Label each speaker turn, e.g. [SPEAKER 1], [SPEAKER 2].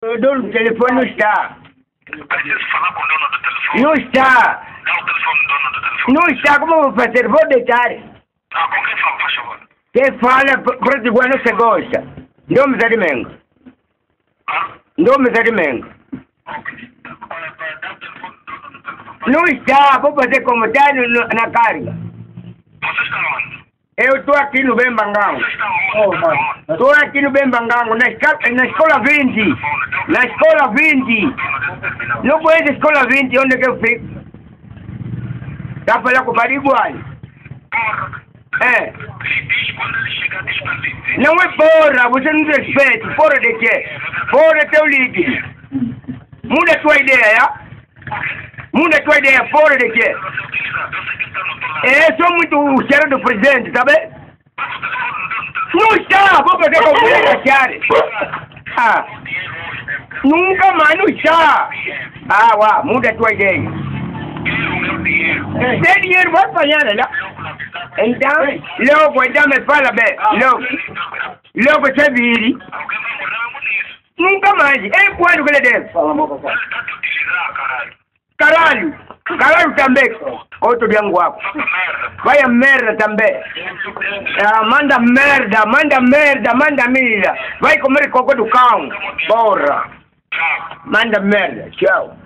[SPEAKER 1] O dono do telefone não está.
[SPEAKER 2] Preciso falar com o dono do telefone.
[SPEAKER 1] Não está.
[SPEAKER 2] Dá o telefone do dono do telefone.
[SPEAKER 1] Não está, como eu vou fazer? Vou deitar.
[SPEAKER 2] Ah, com quem fala, faz favor?
[SPEAKER 1] Quem fala português não se gosta. Nome de Mengo.
[SPEAKER 2] Ah?
[SPEAKER 1] Nome de Mengo.
[SPEAKER 2] Ok. Olha, dá o telefone do dono do telefone.
[SPEAKER 1] Não está, vou fazer como está na carga.
[SPEAKER 2] Você está onde?
[SPEAKER 1] Eu estou aqui no Bembangango.
[SPEAKER 2] Você está onde?
[SPEAKER 1] Estou aqui no Bembangango, na escola 20. Na escola 20. Não conhece a escola 20, onde é que eu fico? Está a falar com o Bariguai?
[SPEAKER 2] Porra.
[SPEAKER 1] É.
[SPEAKER 2] Diz quando ele chegar, diz para ele.
[SPEAKER 1] Não é porra, você não respeita. Porra de quê? Porra é teu líquido. Muda a tua ideia, Muda a tua ideia, porra de quê?
[SPEAKER 2] Você utiliza, eu sei que está no teu lado.
[SPEAKER 1] É, sou muito o cheiro do presidente, tá bem?
[SPEAKER 2] Passa o telefone do dono do telefone.
[SPEAKER 1] Não está, vou fazer com você, Charles. Ah,
[SPEAKER 2] Dinheiro hoje mesmo.
[SPEAKER 1] nunca mais, não está. Ah, uau, muda a tua ideia.
[SPEAKER 2] Quero o meu dinheiro.
[SPEAKER 1] Tem dinheiro, vai apanhar, né? Então, logo, então me fala bem, logo. Logo você vire.
[SPEAKER 2] Alguém vai morrer nisso.
[SPEAKER 1] Nunca mais. É quando que ele deve? Fala, meu papai.
[SPEAKER 2] Ele está te utilizar, caralho.
[SPEAKER 1] Caralho. Caralho também. Outro de anguaco.
[SPEAKER 2] Essa merda.
[SPEAKER 1] Vai a merda também. Ah, manda merda, manda merda, manda merda. Vai comer cocô do cão. Porra.
[SPEAKER 2] Tchau.
[SPEAKER 1] Manda merda. Tchau.